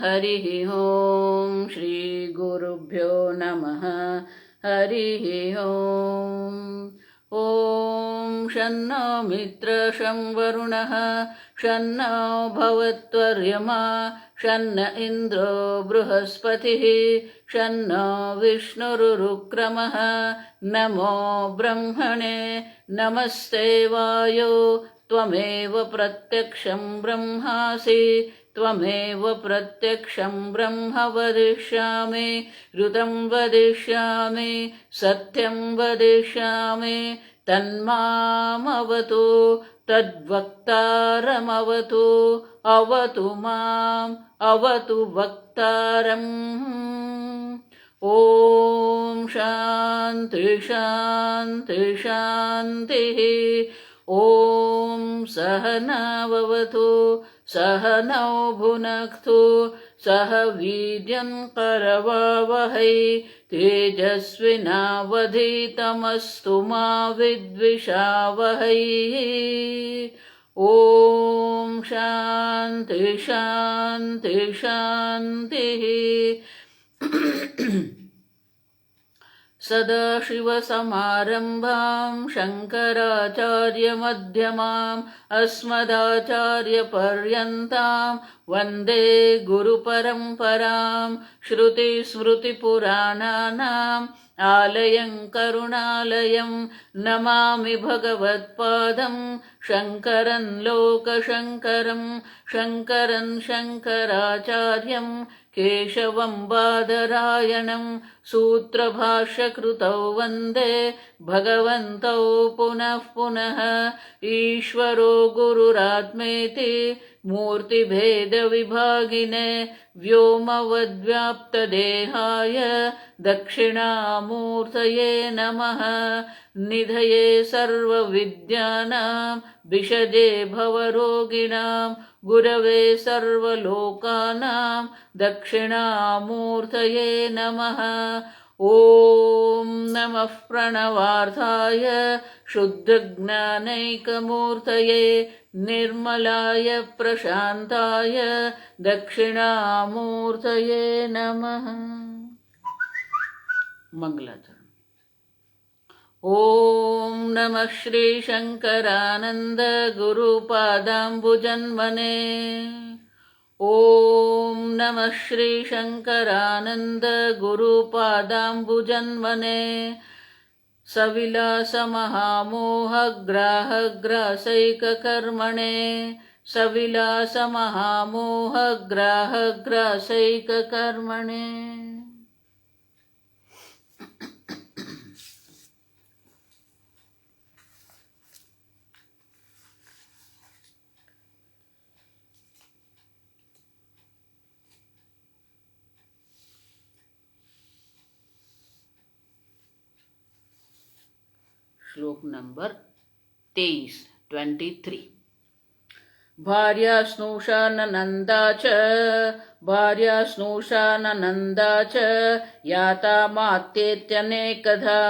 हरिः ॐ श्री गुरुभ्यो नमः हरिः ॐ ॐ शन्नो मित्रः शं वरुणः शन्नो भवत्वर्यमा शन्न इन्द्रो बृहस्पतिः शन्नो विष्णुरुक्रमः नमो ब्रह्मणे नमस्ते वायो त्वमेव प्रत्यक्षं ब्रह्मासि त्वमेव प्रत्यक्षं ब्रह्म वदिष्यामि ऋतं वदिष्यामि सत्यं वदिष्यामि तन्मामवतु तद्वक्तारमवतु अवतु माम् अवतु वक्तारम् ॐ शान्ति शान्ति शान्तिः ॐ सहनाववतु सहनौ भुनक्तु सह वीर्यं करवावहै तेजस्विनावधीतमस्तु मा विद्विषावहै ॐ शान्ति शान्ति शान्तिः सदाशिवसमारम्भां शङ्कराचार्यमध्यमाम् अस्मदाचार्यपर्यन्तां वन्दे गुरुपरम्परां श्रुतिस्मृतिपुराणानाम् आलयं करुणालयं नमामि भगवत्पादं शङ्करं लोकशङ्करं शङ्करं शङ्कराचार्यं केशवं बादरायणं सूत्रभाष्यकृतौ वन्दे भगवन्तौ पुनः पुनः ईश्वरो गुरुरात्मेति मूर्तिभेदविभागिने व्योमवद्व्याप्तदेहाय दक्षिणामूर्तये नमः निधये सर्वविद्यानां विषजे भवरोगिणां गुरवे सर्वलोकानां दक्षिणामूर्तये नमः ॐ नमः प्रणवार्थाय शुद्धज्ञानैकमूर्तये निर्मलाय प्रशान्ताय दक्षिणामूर्तये नमः। मंगलाचरण। ॐ नमः श्री शंकरानंद गुरुपादाम्बुजन्मने ॐ नमः श्री शंकरानंद गुरुपादाम्बुजन्मने सविलासमहामोहग्राहग्रासैककर्मणे सविलासमहामोहग्राहग्रासैककर्मणे। श्लोक नंबर 23 भार्या स्नूषा ननंदा च याता मात्येत्यनेकधा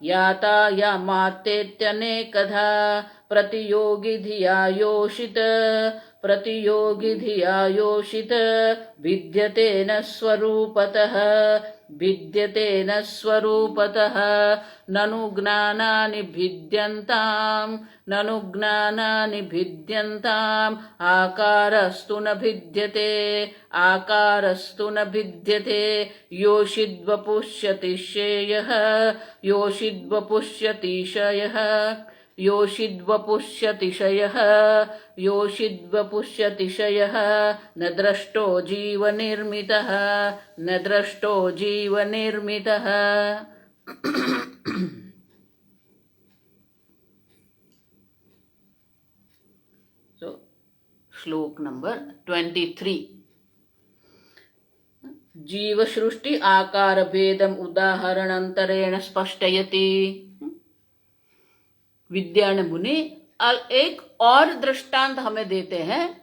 याता या मात्येत्यनेकधा प्रतियोगी धिया योषित विद्यते न स्वरूपतः ननु ज्ञानानि भिद्यन्ताम् आकारस्तु न भिद्यते योषिद्वपुष्यतिशयः न द्रष्टो जीवनिर्मितः। So श्लोक नंबर 23 जीवसृष्टि आकार भेदम उदाहरणांतरेण स्पष्टयति। विद्यान मुनि एक और दृष्टांत हमें देते हैं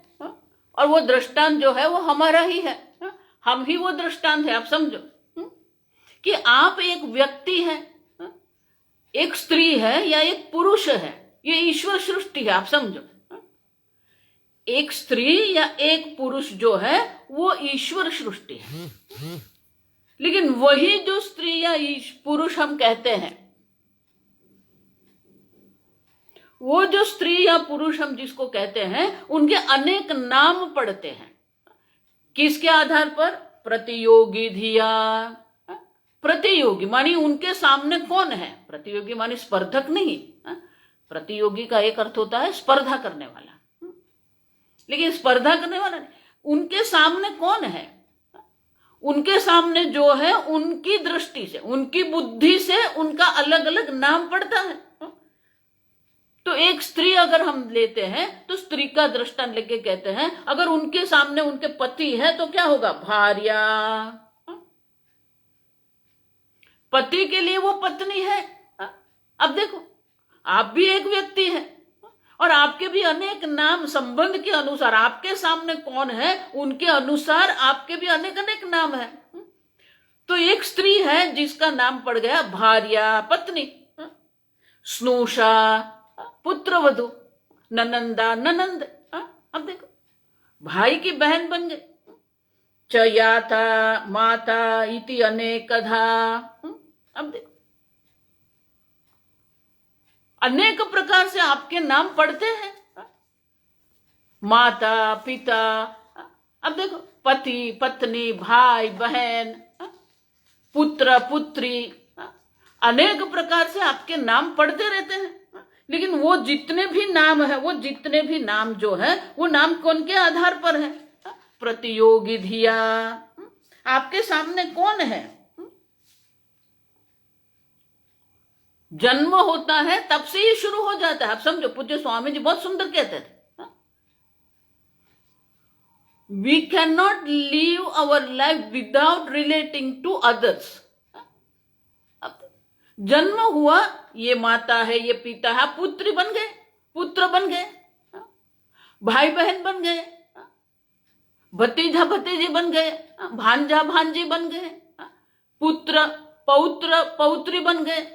और वो दृष्टांत जो है वो हमारा ही है, हम ही वो दृष्टांत है। आप समझो कि आप एक व्यक्ति हैं, एक स्त्री है या एक पुरुष है, ये ईश्वर सृष्टि है। आप समझो एक स्त्री या एक पुरुष जो है वो ईश्वर सृष्टि है, लेकिन वही जो स्त्री या पुरुष हम कहते हैं, वो जो स्त्री या पुरुष हम जिसको कहते हैं, उनके अनेक नाम पड़ते हैं। किसके आधार पर? प्रतियोगी धिया। प्रतियोगी मानी उनके सामने कौन है? प्रतियोगी मानी स्पर्धक नहीं। प्रतियोगी का एक अर्थ होता है स्पर्धा करने वाला, लेकिन स्पर्धा करने वाला नहीं। उनके सामने कौन है? उनके सामने जो है उनकी दृष्टि से, उनकी बुद्धि से उनका अलग अलग नाम पड़ता है। तो एक स्त्री अगर हम लेते हैं तो स्त्री का दृष्टांत लेके कहते हैं, अगर उनके सामने उनके पति है तो क्या होगा? भार्या। पति के लिए वो पत्नी है। अब देखो, आप भी एक व्यक्ति है और आपके भी अनेक नाम संबंध के अनुसार, आपके सामने कौन है उनके अनुसार आपके भी अनेक अनेक नाम है। तो एक स्त्री है जिसका नाम पड़ गया भार्या, पत्नी, स्नूषा पुत्रवधु, ननंदा ननंद। अब देखो, भाई की बहन बन गई। चयाता माता इति अनेकधा। अब देखो, अनेक प्रकार से आपके नाम पढ़ते हैं। माता पिता, अब देखो, पति पत्नी, भाई बहन, पुत्र पुत्री, अनेक प्रकार से आपके नाम पढ़ते रहते हैं। लेकिन वो जितने भी नाम है, वो जितने भी नाम जो है, वो नाम कौन के आधार पर है? प्रतियोगी धिया। आपके सामने कौन है? जन्म होता है तब से ही शुरू हो जाता है। आप समझो, पूज्य स्वामी जी बहुत सुंदर कहते थे, we can not live our life without relating to others. जन्म हुआ, ये माता है, ये पिता है, पुत्री बन गए, पुत्र बन गए, भाई बहन बन गए, भतीजा भतीजी बन गए, भांजा भांजी बन गए, पुत्र पौत्र पौत्री बन गए।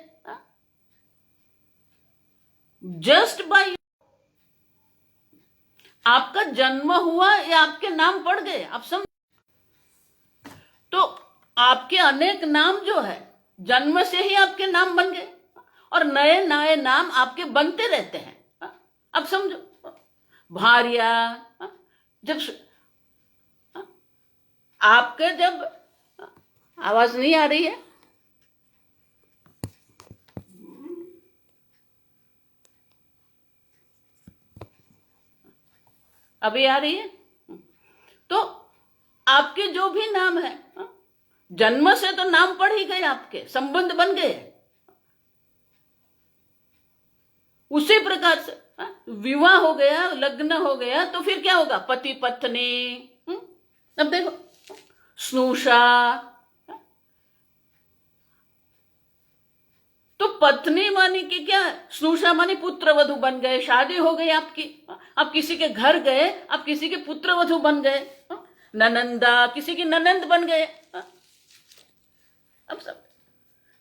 जस्ट बाय आपका जन्म हुआ या आपके नाम पड़ गए। आप समझ, तो आपके अनेक नाम जो है जन्म से ही आपके नाम बन गए और नए नए नाम आपके बनते रहते हैं। अब समझो, भार्या, जब आपके, जब आवाज नहीं आ रही है, अभी आ रही है? तो आपके जो भी नाम है, जन्म से तो नाम पड़ ही गए, आपके संबंध बन गए। उसी प्रकार से विवाह हो गया, लग्न हो गया, तो फिर क्या होगा? पति पत्नी। अब देखो, स्नूषा, तो पत्नी मानी कि क्या? स्नूषा मानी पुत्र वधु बन गए, शादी हो गई आपकी, आप किसी के घर गए, आप किसी के पुत्र वधु बन गए। ननंदा, किसी की ननंद बन गए। अब सब,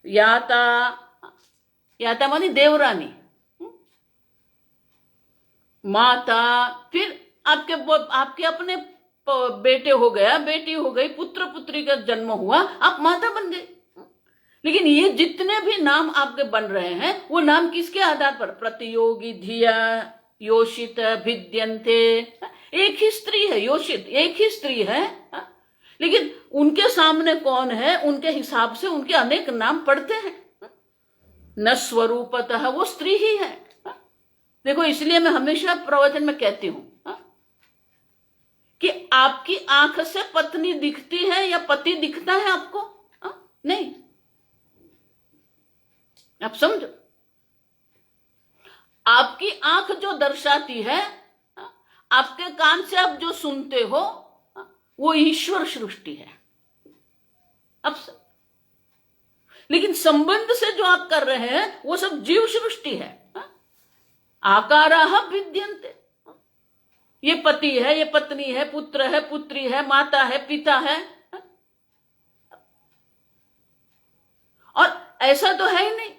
याता, याता मानी देवरानी, माता, फिर आपके अपने बेटे हो गया, बेटी हो गई, पुत्र पुत्री का जन्म हुआ, आप माता बन गए। लेकिन ये जितने भी नाम आपके बन रहे हैं, वो नाम किसके आधार पर? प्रतियोगी धिया योषित भिद्यन्ते। एक ही स्त्री है, योषित एक ही स्त्री है, लेकिन उनके सामने कौन है, उनके हिसाब से उनके अनेक नाम पड़ते हैं। न स्वरूपतः वो स्त्री ही है। देखो, इसलिए मैं हमेशा प्रवचन में कहती हूं कि आपकी आंख से पत्नी दिखती है या पति दिखता है आपको? नहीं। आप समझो, आपकी आंख जो दर्शाती है, आपके कान से आप जो सुनते हो, वो ईश्वर सृष्टि है। अब लेकिन संबंध से जो आप कर रहे हैं वो सब जीव सृष्टि है। आकाराः भिद्यन्ते। ये पति है, ये पत्नी है, पुत्र है, पुत्री है, माता है, पिता है, और ऐसा तो है ही नहीं।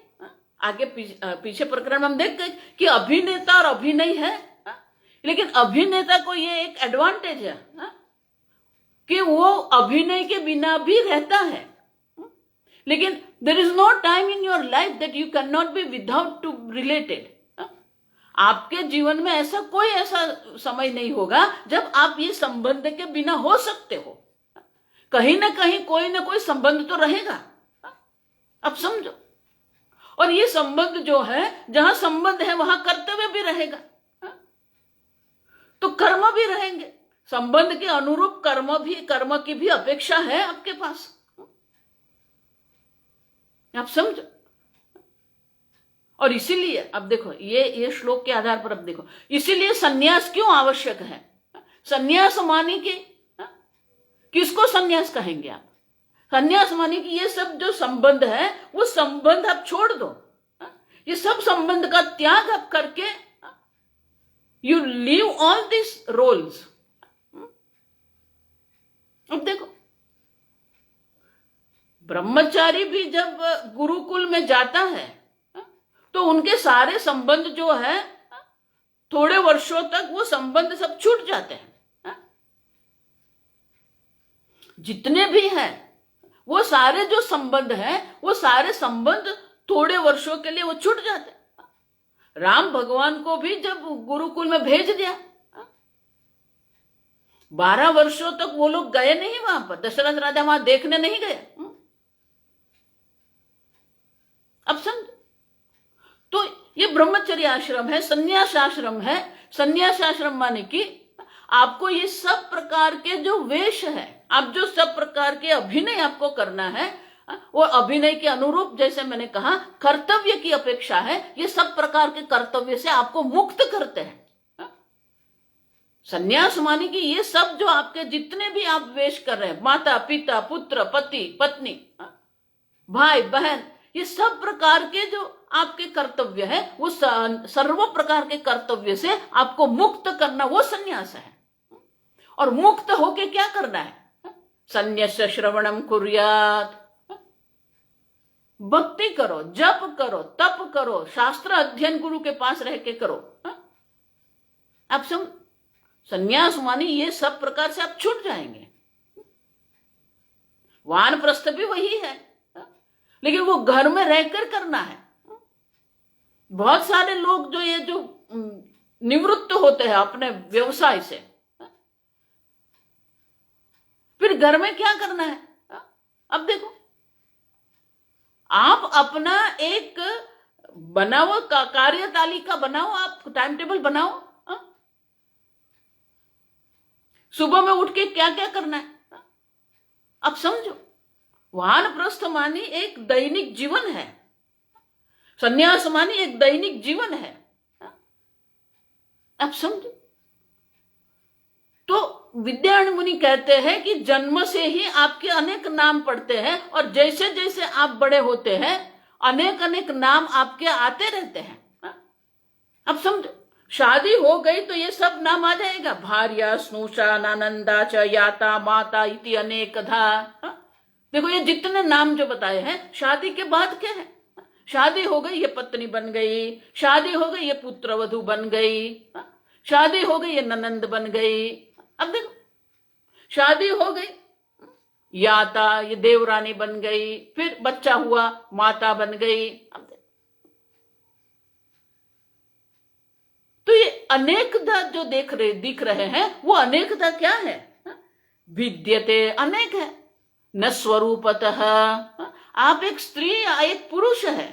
आगे पीछे प्रकरण में हम देख गए कि अभिनेता और अभिनय है, लेकिन अभिनेता को ये एक एडवांटेज है कि वो अभिनय के बिना भी रहता है, लेकिन there is no time in your life that you can not be without to related. आपके जीवन में ऐसा कोई ऐसा समय नहीं होगा जब आप ये संबंध के बिना हो सकते हो। कहीं ना कहीं कोई ना कोई संबंध तो रहेगा, अब समझो। और ये संबंध जो है, जहां संबंध है वहां कर्तव्य भी रहेगा, तो कर्म भी रहेंगे। संबंध के अनुरूप कर्म की भी अपेक्षा है आपके पास, आप समझो। और इसीलिए अब देखो, ये श्लोक के आधार पर अब देखो, इसीलिए सन्यास क्यों आवश्यक है। सन्यास माने कि किसको सन्यास कहेंगे आप? सन्यास माने कि ये सब जो संबंध है वो संबंध आप छोड़ दो, ये सब संबंध का त्याग आप करके you leave all this roles. अब देखो, ब्रह्मचारी भी जब गुरुकुल में जाता है तो उनके सारे संबंध जो है थोड़े वर्षों तक वो संबंध सब छूट जाते हैं। जितने भी हैं वो सारे जो संबंध हैं वो सारे संबंध थोड़े वर्षों के लिए वो छूट जाते हैं। राम भगवान को भी जब गुरुकुल में भेज दिया, 12 वर्षों तक वो लोग गए नहीं वहां पर, दशरथ राजा वहां देखने नहीं गए। अब समझ, तो ये ब्रह्मचर्य आश्रम है, संन्यास आश्रम है। संन्यास आश्रम माने कि आपको ये सब प्रकार के जो वेश है, आप जो सब प्रकार के अभिनय आपको करना है, वो अभिनय के अनुरूप, जैसे मैंने कहा, कर्तव्य की अपेक्षा है। ये सब प्रकार के कर्तव्य से आपको मुक्त करते हैं। संन्यास माने कि ये सब जो आपके जितने भी आप वेश कर रहे हैं, माता पिता पुत्र पति पत्नी भाई बहन, ये सब प्रकार के जो आपके कर्तव्य है, वो सर्व प्रकार के कर्तव्य से आपको मुक्त करना, वो संन्यास है। और मुक्त होके क्या करना है? संन्यास्य श्रवणम कुर्यात्, भक्ति करो, जप करो, तप करो, शास्त्र अध्ययन गुरु के पास रह के करो। आप सब संन्यास मानी ये सब प्रकार से आप छूट जाएंगे। वानप्रस्थ भी वही है, लेकिन वो घर में रहकर करना है। बहुत सारे लोग जो ये जो निवृत्त होते हैं अपने व्यवसाय से, फिर घर में क्या करना है? अब देखो, आप अपना एक बनाओ, कार्य तालिका बनाओ, आप टाइम टेबल बनाओ। सुबह में उठ के क्या क्या करना है अब समझो। वानप्रस्थ मानी एक दैनिक जीवन है, संन्यास मानी एक दैनिक जीवन है। अब समझो। तो विद्यारण्य मुनि कहते हैं कि जन्म से ही आपके अनेक नाम पड़ते हैं, और जैसे जैसे आप बड़े होते हैं अनेक अनेक नाम आपके आते रहते हैं। अब समझो, शादी हो गई तो ये सब नाम आ जाएगा, भार्या स्नुषा नानंदा च याता माता इति अनेकधा। देखो ये जितने नाम जो बताए हैं, शादी के बाद क्या है? शादी हो गई ये पत्नी बन गई, शादी हो गई ये पुत्रवधू बन गई, शादी हो गई ये ननंद बन गई। अब देखो, शादी हो गई याता, ये देवरानी बन गई, फिर बच्चा हुआ माता बन गई। अब देखो, तो ये अनेकता जो दिख रहे हैं, वो अनेकता क्या है? भिद्यते, अनेक है। न स्वरूपतः, आप एक स्त्री या एक पुरुष है,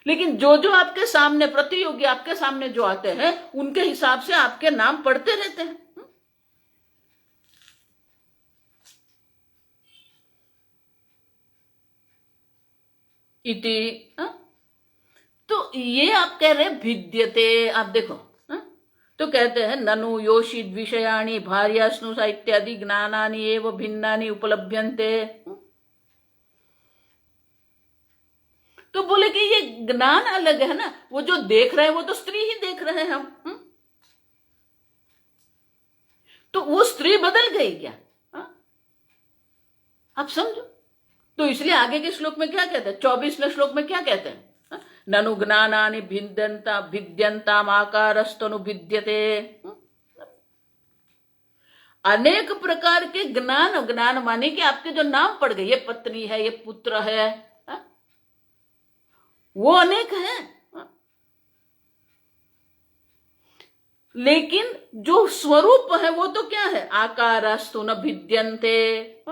लेकिन जो जो आपके सामने प्रतियोगी आपके सामने जो आते हैं उनके हिसाब से आपके नाम पढ़ते रहते हैं। इति, तो ये आप कह रहे भिद्यते। आप देखो, तो कहते हैं ननु योषित विषयाणि भार्या स्नुषा इत्यादि ज्ञानानि एव भिन्नानि उपलभ्यन्ते। तो बोले कि ये ज्ञान अलग है ना, वो जो देख रहे हैं वो तो स्त्री ही देख रहे हैं हम। तो वो स्त्री बदल गई क्या? आप समझो। तो इसलिए आगे के श्लोक में क्या कहते हैं? 24वें श्लोक में क्या कहते हैं? ननु ज्ञानानि भिद्यन्ताम् आकारस्तनु भिद्यते। अनेक प्रकार के ज्ञान, ज्ञान माने कि आपके जो नाम पड़ गए, ये पत्नी है, ये पुत्र है, वो अनेक है। लेकिन जो स्वरूप है वो तो क्या है? आकारस्तु न भिद्यन्ते।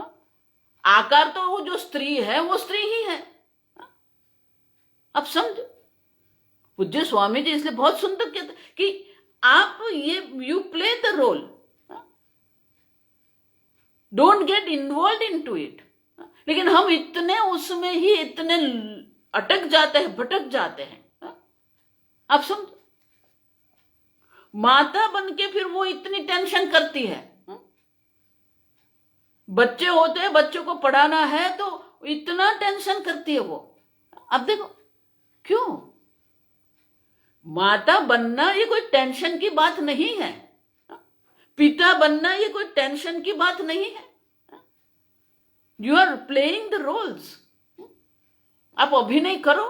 आकार तो वो जो स्त्री है वो स्त्री ही है। अब समझो, पूज्य स्वामी जी इसलिए बहुत सुंदर कहते कि आप ये you play the role, don't get involve in to it. लेकिन हम इतने उसमें ही इतने अटक जाते हैं, भटक जाते हैं। आप समझो, माता बन के फिर वो इतनी टेंशन करती है। बच्चे होते हैं, बच्चों को पढ़ाना है तो इतना टेंशन करती है वो। अब देखो क्यों? माता बनना ये कोई टेंशन की बात नहीं है, पिता बनना ये कोई टेंशन की बात नहीं है। You are playing the roles. आप अभिनय करो।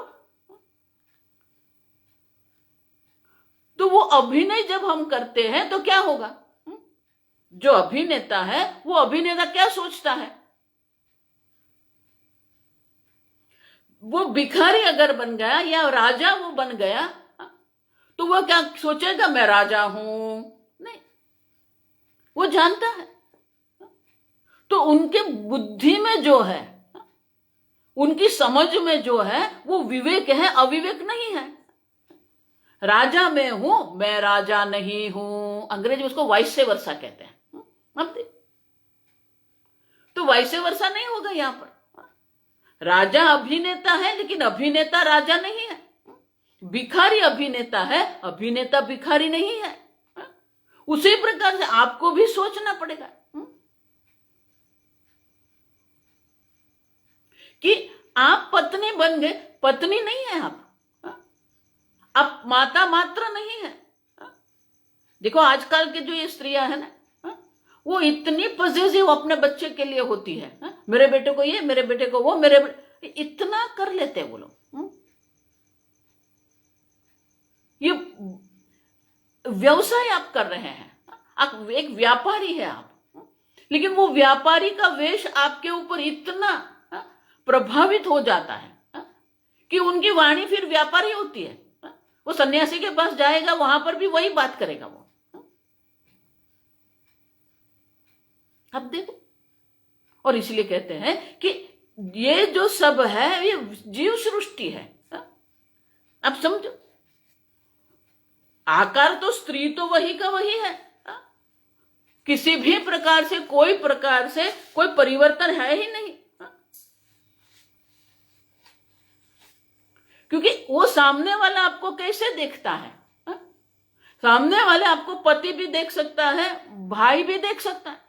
तो वो अभिनय जब हम करते हैं तो क्या होगा? जो अभिनेता है वो अभिनेता क्या सोचता है? वो भिखारी अगर बन गया या राजा वो बन गया तो वो क्या सोचेगा? मैं राजा हूं? नहीं, वो जानता है। तो उनके बुद्धि में जो है, उनकी समझ में जो है वो विवेक है, अविवेक नहीं है। राजा मैं हूं, मैं राजा नहीं हूं। अंग्रेजी में उसको वाइस वर्सा कहते हैं। अब तो वाइस वर्सा नहीं होगा यहां पर। राजा अभिनेता है लेकिन अभिनेता राजा नहीं है। भिखारी अभिनेता है, अभिनेता भिखारी नहीं है। उसी प्रकार से आपको भी सोचना पड़ेगा कि आप पत्नी बन गए, पत्नी नहीं है आप माता मात्र नहीं है। देखो आजकल के जो ये स्त्रियां है ना, वो इतनी पॉजिटिव अपने बच्चे के लिए होती है। मेरे बेटे को ये, मेरे बेटे को वो, इतना कर लेते हैं वो लोग। ये व्यवसाय आप कर रहे हैं, आप एक व्यापारी है आप। लेकिन वो व्यापारी का वेश आपके ऊपर इतना प्रभावित हो जाता है कि उनकी वाणी फिर व्यापारी होती है। वो सन्यासी के पास जाएगा, वहां पर भी वही बात करेगा वो। अब देखो, और इसलिए कहते हैं कि ये जो सब है ये जीव सृष्टि है। अब समझो, आकार तो स्त्री तो वही का वही है। किसी भी प्रकार से कोई परिवर्तन है ही नहीं। क्योंकि वो सामने वाला आपको कैसे देखता है? सामने वाले आपको पति भी देख सकता है, भाई भी देख सकता है।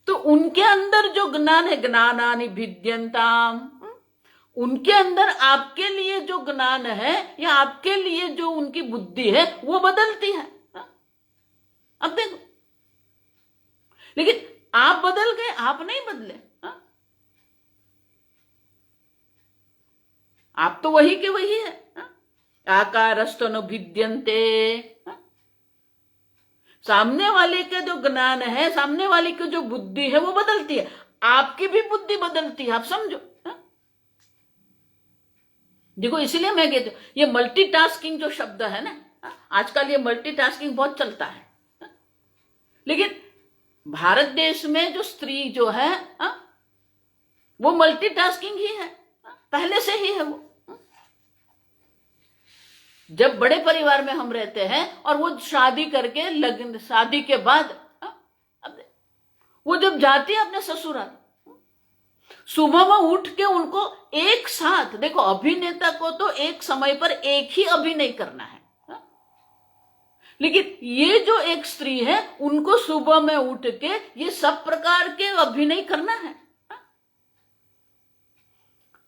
तो उनके अंदर जो ज्ञान है, ज्ञानानि भिद्यन्ताम्, उनके अंदर आपके लिए जो ज्ञान है या आपके लिए जो उनकी बुद्धि है वो बदलती है। अब देखो, लेकिन आप बदल गए, आप नहीं बदले। आप तो वही के वही है। आकारस्तु न भिद्यन्ते। सामने वाले के जो ज्ञान है, सामने वाले की जो बुद्धि है वो बदलती है, आपकी भी बुद्धि बदलती है। आप समझो। देखो, इसलिए मैं कहती हूं ये मल्टीटास्किंग जो शब्द है ना, आजकल ये मल्टीटास्किंग बहुत चलता है। लेकिन भारत देश में जो स्त्री जो है वो मल्टीटास्किंग ही है, पहले से ही है वो। जब बड़े परिवार में हम रहते हैं और वो शादी करके लगन, शादी के बाद वो जब जाती है अपने ससुराल, सुबह में उठ के उनको एक साथ, देखो अभिनेता को तो एक समय पर एक ही अभिनय करना है, लेकिन ये जो एक स्त्री है उनको सुबह में उठ के ये सब प्रकार के अभिनय करना है।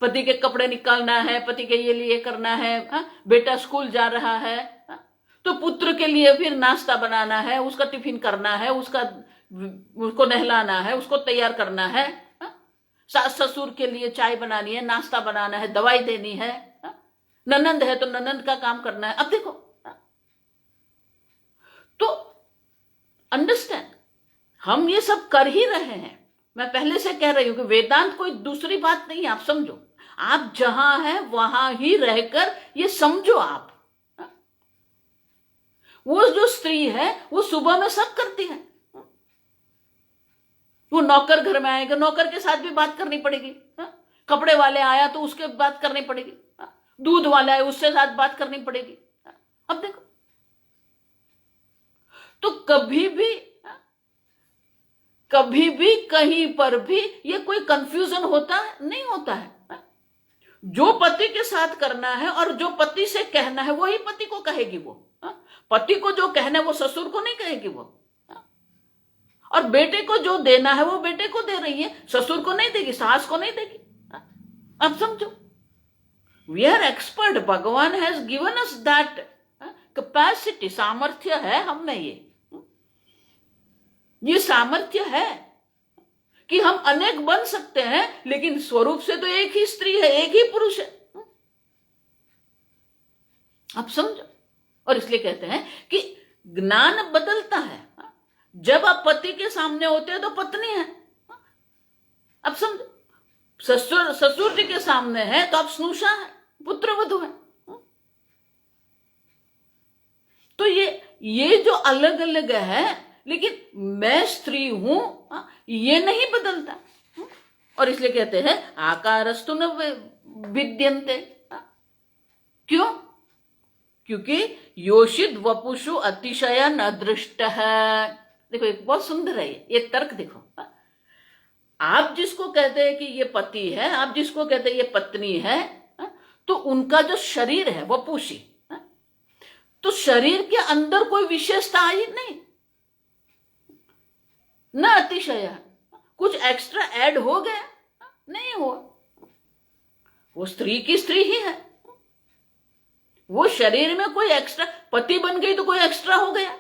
पति के कपड़े निकालना है, पति के ये लिए करना है, बेटा स्कूल जा रहा है तो पुत्र के लिए फिर नाश्ता बनाना है, उसका टिफिन करना है, उसको नहलाना है, उसको तैयार करना है, सास ससुर के लिए चाय बनानी है, नाश्ता बनाना है, दवाई देनी है, ननंद है तो ननंद का काम करना है। अब देखो, तो अंडरस्टैंड, हम ये सब कर ही रहे हैं। मैं पहले से कह रही हूं कि वेदांत कोई दूसरी बात नहीं है, आप समझो। आप जहां हैं वहां ही रहकर ये समझो आप। वो जो स्त्री है वो सुबह में सब करती है। वो नौकर घर में आएगा, नौकर के साथ भी बात करनी पड़ेगी। कपड़े वाले आया तो उसके बात करनी पड़ेगी। दूध वाला है उससे साथ बात करनी पड़ेगी। अब देखो, तो कभी भी कहीं पर भी ये कोई कंफ्यूजन होता है? नहीं होता है। जो पति के साथ करना है और जो पति से कहना है वही पति को कहेगी वो। पति को जो कहना है वो ससुर को नहीं कहेगी वो। और बेटे को जो देना है वो बेटे को दे रही है, ससुर को नहीं देगी, सास को नहीं देगी। अब समझो, वी आर एक्सपर्ट, भगवान has given us that capacity, सामर्थ्य है हम में। ये सामर्थ्य है कि हम अनेक बन सकते हैं, लेकिन स्वरूप से तो एक ही स्त्री है, एक ही पुरुष है। आप समझो, और इसलिए कहते हैं कि ज्ञान बदलता है। जब आप पति के सामने होते हैं तो पत्नी है, अब समझो। ससुर जी के सामने है तो आप स्नुषा है, पुत्र वधु है। तो ये जो अलग अलग है, लेकिन मैं स्त्री हूं, ये नहीं बदलता। और इसलिए कहते हैं आकारस्तु न विद्यन्ते। क्यों? क्योंकि योषित वपुषु अतिशय न दृष्ट है। देखो, एक बहुत सुंदर है ये तर्क। देखो, आप जिसको कहते हैं कि ये पति है, आप जिसको कहते हैं ये पत्नी है, तो उनका जो शरीर है वपुषी, तो शरीर के अंदर कोई विशेषता आई नहीं, न अतिशय, कुछ एक्स्ट्रा ऐड हो गया नहीं हुआ। वो स्त्री की स्त्री ही है। वो शरीर में कोई एक्स्ट्रा, पति बन गई तो कोई एक्स्ट्रा हो गया,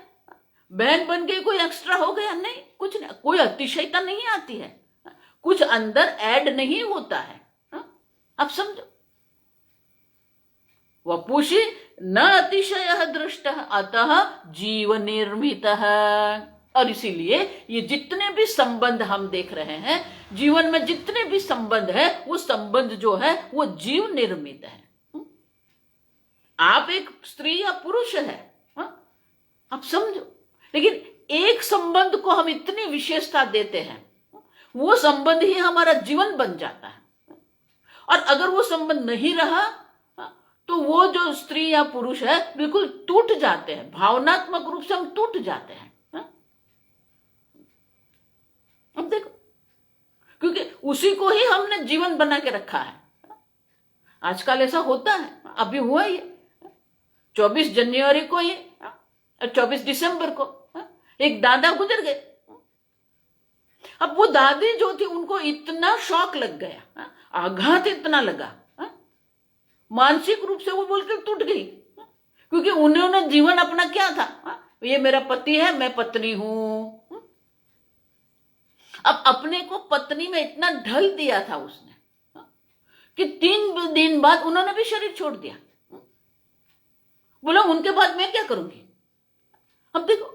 बहन बन गई कोई एक्स्ट्रा हो गया, नहीं, कुछ नहीं, कोई अतिशयता नहीं आती है, कुछ अंदर ऐड नहीं होता है। अब समझो, वपुषी न अतिशय दृष्ट अतः जीव निर्मित। और इसीलिए ये जितने भी संबंध हम देख रहे हैं जीवन में, जितने भी संबंध है, वो संबंध जो है वो जीव निर्मित है। आप एक स्त्री या पुरुष है, आप समझो, लेकिन एक संबंध को हम इतनी विशेषता देते हैं, वो संबंध ही हमारा जीवन बन जाता है। और अगर वो संबंध नहीं रहा तो वो जो स्त्री या पुरुष है बिल्कुल टूट जाते हैं, भावनात्मक रूप से हम टूट जाते हैं। अब देखो, क्योंकि उसी को ही हमने जीवन बना के रखा है। आजकल ऐसा होता है, अभी हुआ ये 24 जनवरी को, ये 24 दिसंबर को एक दादा गुजर गए। अब वो दादी जो थी उनको इतना शॉक लग गया, आघात इतना लगा, मानसिक रूप से वो बोलकर टूट गई, क्योंकि उन्होंने जीवन अपना क्या था, ये मेरा पति है, मैं पत्नी हूं। अब अपने को पत्नी में इतना ढल दिया था उसने कि 3 दिन बाद उन्होंने भी शरीर छोड़ दिया। बोला उनके बाद मैं क्या करूंगी। अब देखो,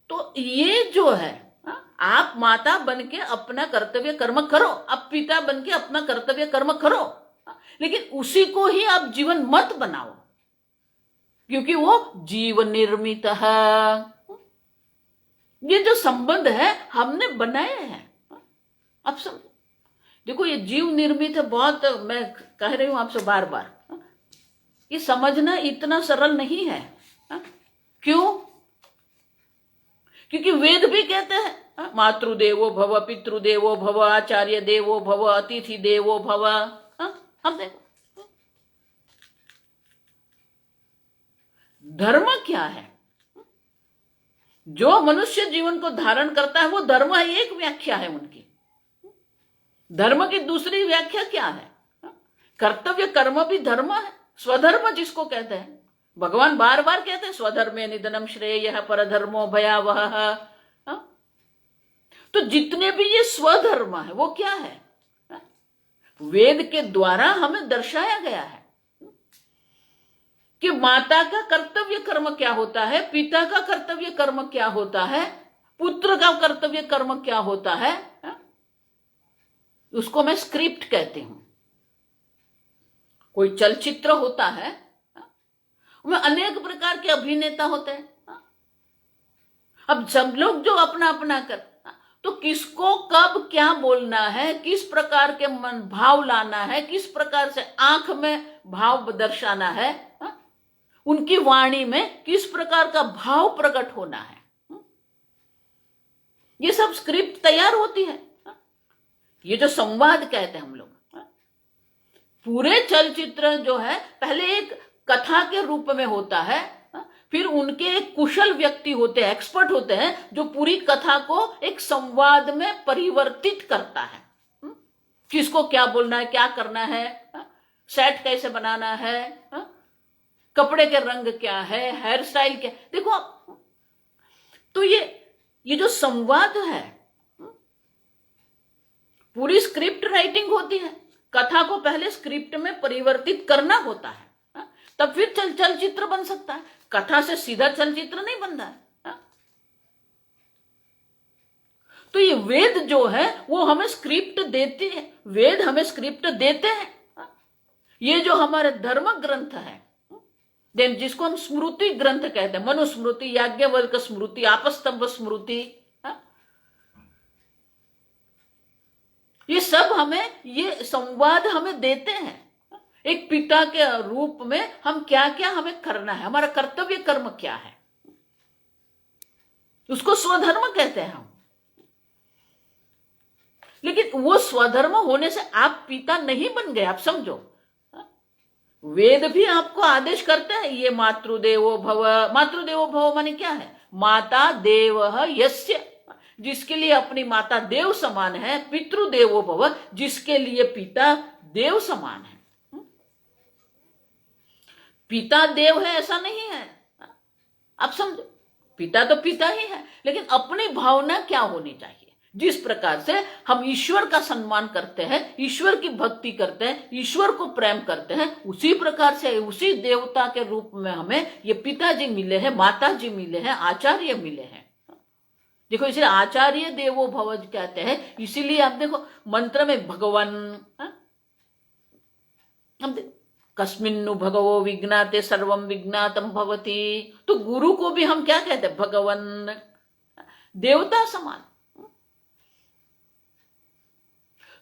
तो ये जो है, आप माता बन के अपना कर्तव्य कर्म करो, आप पिता बन के अपना कर्तव्य कर्म करो, लेकिन उसी को ही आप जीवन मत बनाओ, क्योंकि वो जीव निर्मित है। ये जो संबंध है हमने बनाए हैं। अब समझो, देखो ये जीव निर्मित है, बहुत मैं कह रही हूं आपसे बार बार, ये समझना इतना सरल नहीं है। क्यों? क्योंकि वेद भी कहते हैं मातृदेवो भव, पितृदेवो भव, आचार्य देवो भव, अतिथि देवो भव। हम देखो धर्म क्या है, जो मनुष्य जीवन को धारण करता है वो धर्म है, एक व्याख्या है उनकी। धर्म की दूसरी व्याख्या क्या है? कर्तव्य कर्म भी धर्म है, स्वधर्म जिसको कहते हैं। भगवान बार बार कहते हैं स्वधर्मे निधनम श्रेयः परधर्मो भयावहः। तो जितने भी ये स्वधर्म है वो क्या है? वेद के द्वारा हमें दर्शाया गया है कि माता का कर्तव्य कर्म क्या होता है, पिता का कर्तव्य कर्म क्या होता है, पुत्र का कर्तव्य कर्म क्या होता है। उसको मैं स्क्रिप्ट कहती हूं। कोई चलचित्र होता है, उसमें अनेक प्रकार के अभिनेता होते हैं। अब सब लोग जो अपना अपना कर, तो किसको कब क्या बोलना है, किस प्रकार के मन भाव लाना है, किस प्रकार से आंख में भाव दर्शाना है, उनकी वाणी में किस प्रकार का भाव प्रकट होना है, ये सब स्क्रिप्ट तैयार होती है। ये जो संवाद कहते हैं हम लोग, पूरे चलचित्र जो है पहले एक कथा के रूप में होता है, फिर उनके एक कुशल व्यक्ति होते हैं, एक्सपर्ट होते हैं, जो पूरी कथा को एक संवाद में परिवर्तित करता है। किसको क्या बोलना है, क्या करना है, सेट कैसे बनाना है, कपड़े के रंग क्या है, हेयर स्टाइल क्या, देखो। तो ये जो संवाद है, पूरी स्क्रिप्ट राइटिंग होती है। कथा को पहले स्क्रिप्ट में परिवर्तित करना होता है, तब फिर चलचित्र बन सकता है। कथा से सीधा चलचित्र नहीं बनता है। तो ये वेद जो है वो हमें स्क्रिप्ट देते हैं, वेद हमें स्क्रिप्ट देते हैं। ये जो हमारे धर्म ग्रंथ है, जिसको हम स्मृति ग्रंथ कहते हैं, मनुस्मृति, याज्ञवल्क्य स्मृति, आपस्तंभ स्मृति, ये सब हमें, ये संवाद हमें देते हैं। एक पिता के रूप में हम क्या क्या हमें करना है, हमारा कर्तव्य कर्म क्या है, उसको स्वधर्म कहते हैं हम। लेकिन वो स्वधर्म होने से आप पिता नहीं बन गए, आप समझो। वेद भी आपको आदेश करते हैं, ये मातृदेवो भव। मातृदेवो भव माने क्या है, माता देव यस्य, जिसके लिए अपनी माता देव समान है। पितृदेवो भव, जिसके लिए पिता देव समान है। पिता देव है ऐसा नहीं है, आप समझो। पिता तो पिता ही है, लेकिन अपनी भावना क्या होनी चाहिए। जिस प्रकार से हम ईश्वर का सम्मान करते हैं, ईश्वर की भक्ति करते हैं, ईश्वर को प्रेम करते हैं, उसी प्रकार से उसी देवता के रूप में हमें ये पिताजी मिले हैं, माताजी मिले हैं, आचार्य मिले हैं। देखो, इसे आचार्य देवो भव कहते हैं। इसीलिए आप देखो मंत्र में भगवान, हम देखो कस्मिन्नु भगवो विज्ञाते सर्वम विज्ञातम भवति। तो गुरु को भी हम क्या कहते हैं, भगवन, देवता समान।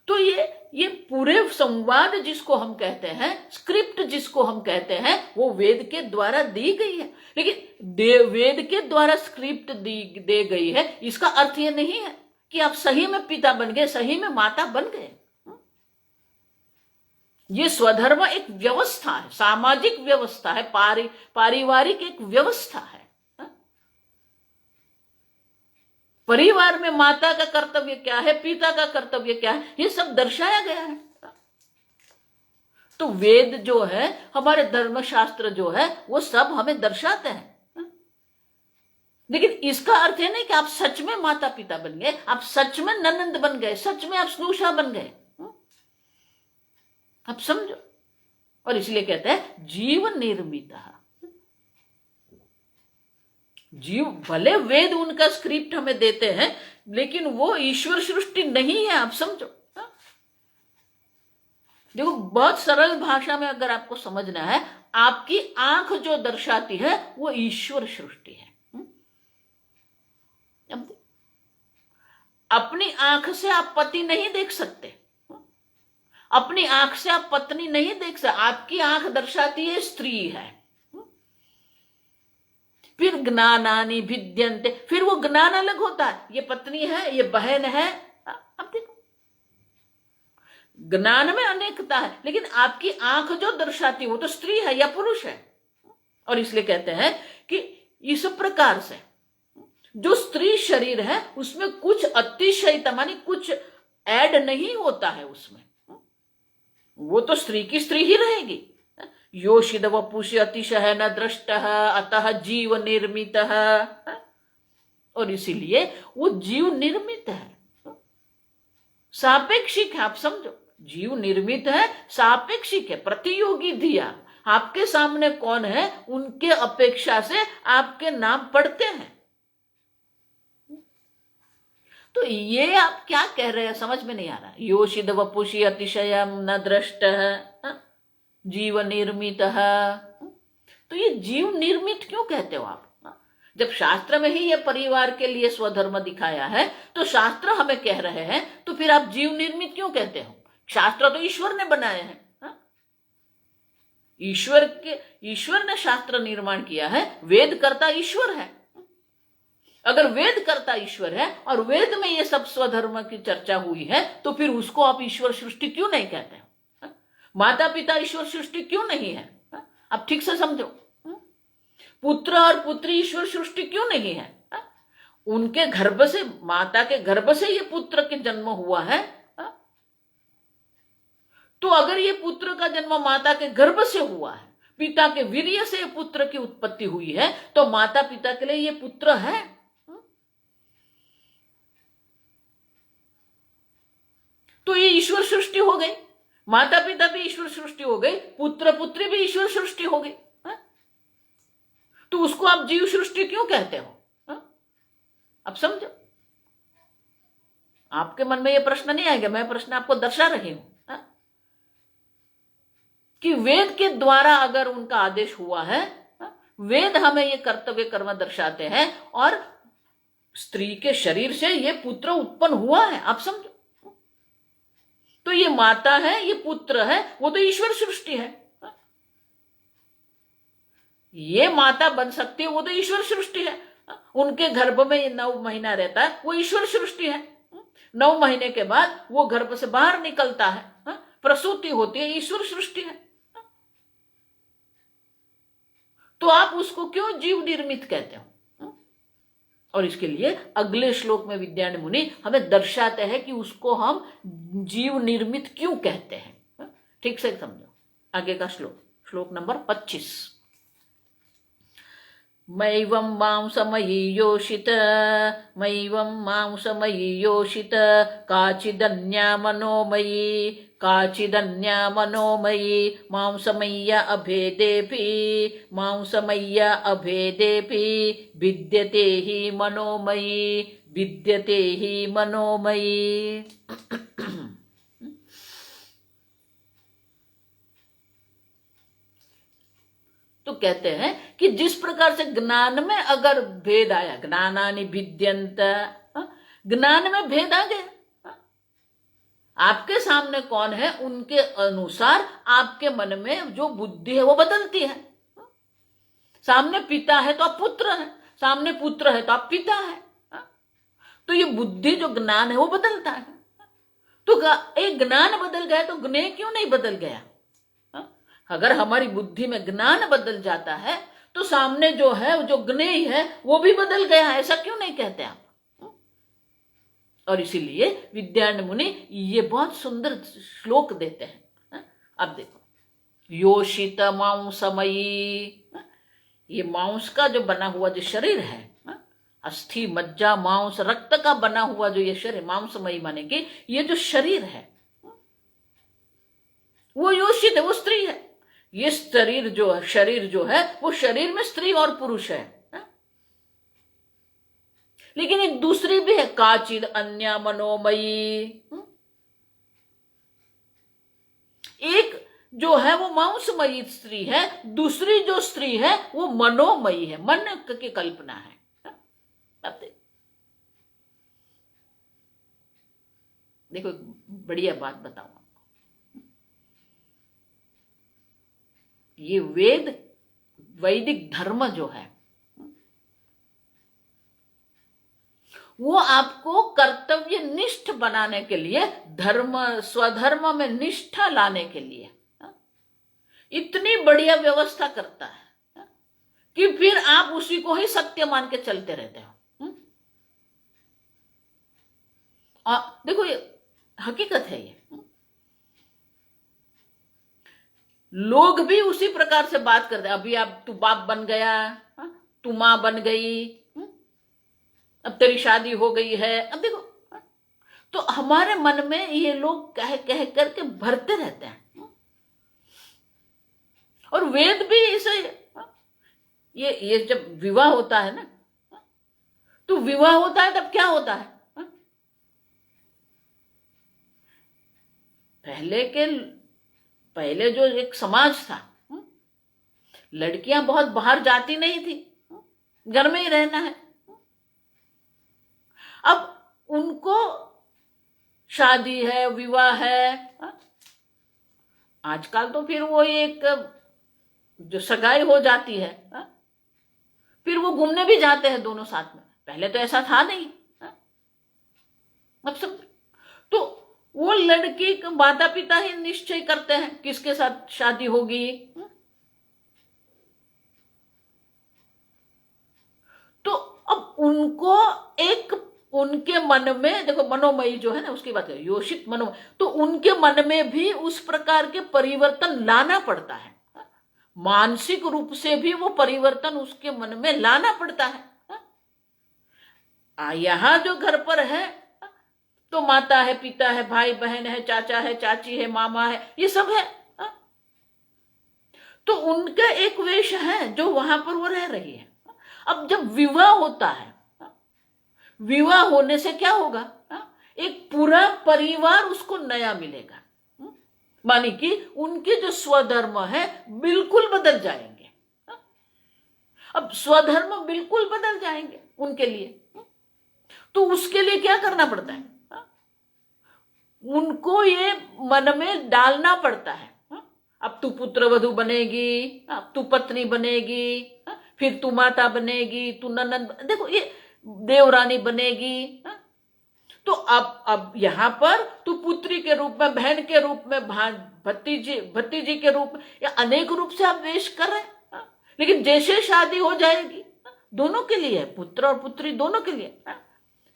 तो ये पूरे संवाद जिसको हम कहते हैं, स्क्रिप्ट जिसको हम कहते हैं, वो वेद के द्वारा दी गई है। लेकिन वेद के द्वारा स्क्रिप्ट दे गई है, इसका अर्थ ये नहीं है कि आप सही में पिता बन गए, सही में माता बन गए। ये स्वधर्म एक व्यवस्था है, सामाजिक व्यवस्था है, पारिवारिक एक व्यवस्था है। परिवार में माता का कर्तव्य क्या है, पिता का कर्तव्य क्या है, ये सब दर्शाया गया है। तो वेद जो है, हमारे धर्मशास्त्र जो है, वो सब हमें दर्शाते हैं। लेकिन इसका अर्थ है नहीं कि आप सच में माता पिता बन गए, आप सच में ननंद बन गए, सच में आप स्नुषा बन गए। आप समझो। और इसलिए कहते हैं जीव निर्मित। जीव, भले वेद उनका स्क्रिप्ट हमें देते हैं, लेकिन वो ईश्वर सृष्टि नहीं है, आप समझो। देखो, बहुत सरल भाषा में अगर आपको समझना है, आपकी आंख जो दर्शाती है वो ईश्वर सृष्टि है। अपनी आंख से आप पति नहीं देख सकते, अपनी आंख से आप पत्नी नहीं देख सकते। आपकी आंख दर्शाती है स्त्री है। फिर ज्ञानानि भिद्यन्ते, फिर वो ज्ञान अलग होता है, ये पत्नी है, ये बहन है। अब देखो, ज्ञान में अनेकता है, लेकिन आपकी आंख जो दर्शाती है वो तो स्त्री है या पुरुष है। और इसलिए कहते हैं कि इस प्रकार से जो स्त्री शरीर है उसमें कुछ अतिशयता मानी कुछ ऐड नहीं होता है उसमें, वो तो स्त्री की स्त्री ही रहेगी। योषिद वपुषि अतिशय न दृष्ट अतः जीव निर्मित, और इसीलिए वो जीव निर्मित है, सापेक्षिक है। आप समझो, जीव निर्मित है, सापेक्षिक है, प्रतियोगी धिया। आपके सामने कौन है उनके अपेक्षा से आपके नाम पढ़ते हैं। तो ये आप क्या कह रहे हैं समझ में नहीं आ रहा। योषिद वपुषि अतिशय न दृष्ट जीव निर्मित। तो ये जीव निर्मित क्यों कहते हो आप? जब शास्त्र में ही ये परिवार के लिए स्वधर्म दिखाया है तो शास्त्र हमें कह रहे हैं, तो फिर आप जीव निर्मित क्यों कहते हो? शास्त्र तो ईश्वर ने बनाए हैं। ईश्वर ने शास्त्र निर्माण किया है, वेद कर्ता ईश्वर है। अगर वेद कर्ता ईश्वर है और वेद में ये सब स्वधर्म की चर्चा हुई है, तो फिर उसको आप ईश्वर सृष्टि क्यों नहीं कहते हो? माता पिता ईश्वर सृष्टि क्यों नहीं है? आप ठीक से समझो। पुत्र और पुत्री ईश्वर सृष्टि क्यों नहीं है? उनके गर्भ से, माता के गर्भ से ये पुत्र के जन्म हुआ है। तो अगर ये पुत्र का जन्म माता के गर्भ से हुआ है, पिता के वीर्य से पुत्र की उत्पत्ति हुई है, तो माता पिता के लिए ये पुत्र है। तो ये ईश्वर सृष्टि हो गई। माता पिता भी ईश्वर सृष्टि हो गई, पुत्र पुत्री भी ईश्वर सृष्टि हो गई। तो उसको आप जीव सृष्टि क्यों कहते हो? अब समझो। आपके मन में यह प्रश्न नहीं आएगा, मैं प्रश्न आपको दर्शा रही हूं कि वेद के द्वारा अगर उनका आदेश हुआ है, वेद हमें ये कर्तव्य कर्म दर्शाते हैं और स्त्री के शरीर से ये पुत्र उत्पन्न हुआ है। आप समझो। तो ये माता है, ये पुत्र है, वो तो ईश्वर सृष्टि है। ये माता बन सकती है, वो तो ईश्वर सृष्टि है। उनके गर्भ में ये 9 महीना रहता है, वो ईश्वर सृष्टि है। 9 महीने के बाद वो गर्भ से बाहर निकलता है, प्रसूति होती है, ईश्वर सृष्टि है। तो आप उसको क्यों जीव निर्मित कहते हो? और इसके लिए अगले श्लोक में विद्यारण्य मुनि हमें दर्शाते हैं कि उसको हम जीव निर्मित क्यों कहते हैं। ठीक से समझो आगे का श्लोक नंबर 25। मैवं मांसमयी योषित, मैवं मांसमयी योषित, काचिदन्या मनोमयी, काचिदन्या मनोमयी, मांसमय्या अभेदेपि, मांसमय्या अभेदेपि, विद्यते हि मनोमयी, विद्यते हि मनोमयी। तो कहते हैं कि जिस प्रकार से ज्ञान में अगर भेद आया, ज्ञानानि भिद्यन्त, ज्ञान में भेद आ गया। आपके सामने कौन है उनके अनुसार आपके मन में जो बुद्धि है वो बदलती है। सामने पिता है तो आप पुत्र है, सामने पुत्र है तो आप पिता है। तो ये बुद्धि जो ज्ञान है वो बदलता है। तो एक ज्ञान बदल गया तो ज्ञेय क्यों नहीं बदल गया? अगर हमारी बुद्धि में ज्ञान बदल जाता है तो सामने जो है, जो ज्ञेय है, वो भी बदल गया है। ऐसा क्यों नहीं कहते आप? और इसीलिए विद्यारण्य मुनि ये बहुत सुंदर श्लोक देते हैं। अब देखो, योषित मांसमयी, ये मांस का जो बना हुआ जो शरीर है, अस्थि मज्जा मांस रक्त का बना हुआ जो ये शरीर, मांसमयी माने कि ये जो शरीर है वो योषित है, वो स्त्री है। ये शरीर जो है वो शरीर में स्त्री और पुरुष है। लेकिन एक दूसरी भी है, काचिद अन्या मनोमयी। एक जो है वो मांसमयी स्त्री है, दूसरी जो स्त्री है वो मनोमयी है, मन की कल्पना है। अब देखो बढ़िया बात बताऊं आपको। ये वैदिक धर्म जो है वो आपको कर्तव्य निष्ठ बनाने के लिए, स्वधर्म में निष्ठा लाने के लिए इतनी बढ़िया व्यवस्था करता है कि फिर आप उसी को ही सत्य मान के चलते रहते हो। देखो ये हकीकत है। ये लोग भी उसी प्रकार से बात करते हैं। अभी आप तू बाप बन गया, तू मां बन गई, अब तेरी शादी हो गई है। अब देखो, तो हमारे मन में ये लोग कह कह करके भरते रहते हैं। और वेद भी इसे, ये जब विवाह होता है ना, तो विवाह होता है तब क्या होता है? पहले जो एक समाज था, लड़कियां बहुत बाहर जाती नहीं थी, घर में ही रहना है। अब उनको शादी है, विवाह है, आजकल तो फिर वो एक जो सगाई हो जाती है, फिर वो घूमने भी जाते हैं दोनों साथ में। पहले तो ऐसा था नहीं। अब समझ, तो वो लड़की के माता पिता ही निश्चय करते हैं किसके साथ शादी होगी। तो अब उनको एक, उनके मन में देखो, मनोमयी जो है ना, उसकी बात है, योषित मनोमय, तो उनके मन में भी उस प्रकार के परिवर्तन लाना पड़ता है। मानसिक रूप से भी वो परिवर्तन उसके मन में लाना पड़ता है। यहां जो घर पर है तो माता है, पिता है, भाई बहन है, चाचा है, चाची है, मामा है, ये सब है। तो उनका एक वेश है जो वहां पर वो रह रही है। अब जब विवाह होता है, विवाह होने से क्या होगा? एक पूरा परिवार उसको नया मिलेगा। मानी कि उनके जो स्वधर्म है बिल्कुल बदल जाएंगे। अब स्वधर्म बिल्कुल बदल जाएंगे उनके लिए, तो उसके लिए क्या करना पड़ता है? उनको ये मन में डालना पड़ता है, अब तू पुत्र वधू बनेगी, अब तू पत्नी बनेगी, फिर तू माता बनेगी, तू ननद, देखो ये देवरानी बनेगी। तो अब यहां पर तू पुत्री के रूप में, बहन के रूप में, भतीजी के रूप में, या अनेक रूप से आप वेश कर रहे हैं। लेकिन जैसे शादी हो जाएगी, दोनों के लिए, पुत्र और पुत्री दोनों के लिए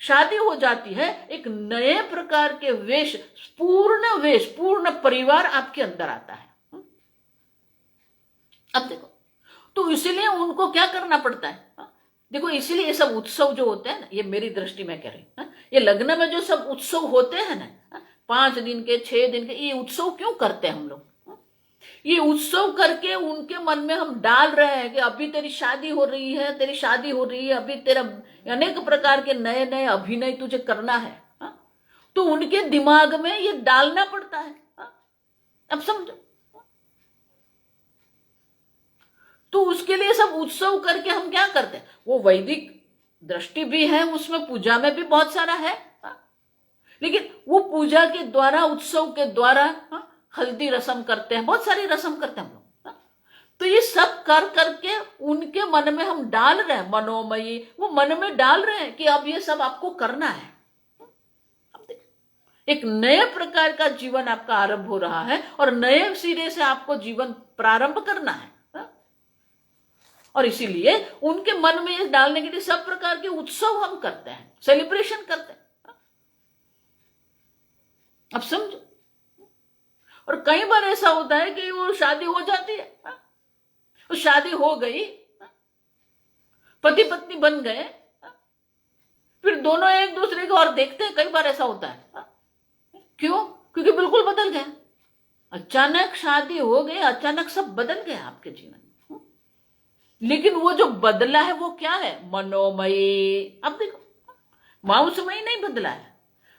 शादी हो जाती है, एक नए प्रकार के वेश, पूर्ण परिवार आपके अंदर आता है। अब देखो, तो इसलिए उनको क्या करना पड़ता है? देखो, इसीलिए ये सब उत्सव जो होते हैं ना, ये मेरी दृष्टि में कह रही हूं, ये लग्न में जो सब उत्सव होते हैं ना, 5 दिन के, 6 दिन के, ये उत्सव क्यों करते हैं हम लोग? ये उत्सव करके उनके मन में हम डाल रहे हैं कि अभी तेरी शादी हो रही है, तेरी शादी हो रही है, अभी तेरा अनेक प्रकार के नए नए अभिनय तुझे करना है। तो उनके दिमाग में ये डालना पड़ता है। अब समझो, तो उसके लिए सब उत्सव करके हम क्या करते हैं? वो वैदिक दृष्टि भी है, उसमें पूजा में भी बहुत सारा है, लेकिन वो पूजा के द्वारा, उत्सव के द्वारा हल्दी रस्म करते हैं, बहुत सारी रस्म करते हैं हम लोग। तो ये सब कर करके उनके मन में हम डाल रहे हैं, मनोमयी वो मन में डाल रहे हैं कि अब ये सब आपको करना है। अब देखो, एक नए प्रकार का जीवन आपका आरंभ हो रहा है और नए सिरे से आपको जीवन प्रारंभ करना है। और इसीलिए उनके मन में ये डालने के लिए सब प्रकार के उत्सव हम करते हैं, सेलिब्रेशन करते हैं। अब समझो, और कई बार ऐसा होता है कि वो शादी हो जाती है, वो शादी हो गई, पति पत्नी बन गए, फिर दोनों एक दूसरे को और देखते हैं, कई बार ऐसा होता है। क्यों? क्योंकि बिल्कुल बदल गए, अचानक शादी हो गई, अचानक सब बदल गया आपके जीवन में। लेकिन वो जो बदला है वो क्या है? मनोमयी। अब देखो, मांसमयी नहीं बदला है,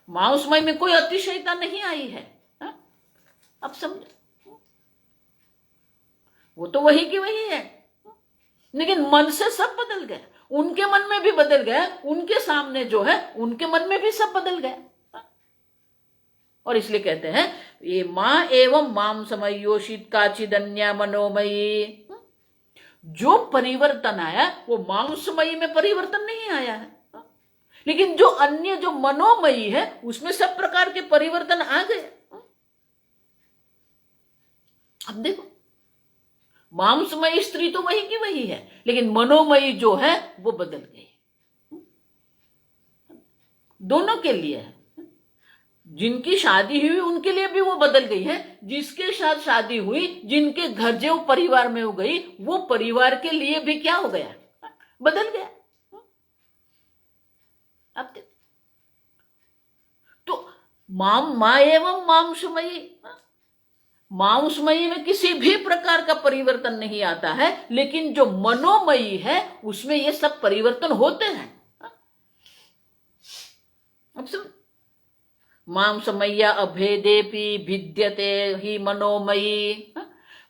मांसमयी में कोई अतिशयता नहीं आई है। अब समझो, वो तो वही की वही है, लेकिन मन से सब बदल गया, उनके मन में भी बदल गया, उनके सामने जो है उनके मन में भी सब बदल गया। और इसलिए कहते हैं ये मां एवं मांसमयी योषित काचिदन्या मनोमयी। जो परिवर्तन आया वो मांसमयी में परिवर्तन नहीं आया है, लेकिन जो अन्य जो मनोमयी है उसमें सब प्रकार के परिवर्तन आ गए। अब देखो, मांसमयी स्त्री तो वही की वही है, लेकिन मनोमयी जो है वो बदल गई। दोनों के लिए है, जिनकी शादी हुई उनके लिए भी वो बदल गई है, जिसके साथ शादी हुई, जिनके घर जो परिवार में हो गई, वो परिवार के लिए भी क्या हो गया? बदल गया। अब तो माम माँ एवं मांसमयी, मांसमयी में किसी भी प्रकार का परिवर्तन नहीं आता है, लेकिन जो मनोमयी है उसमें ये सब परिवर्तन होते हैं। अब सुन, मांसमय्या अभेदेपि भिद्यते ही मनोमयी।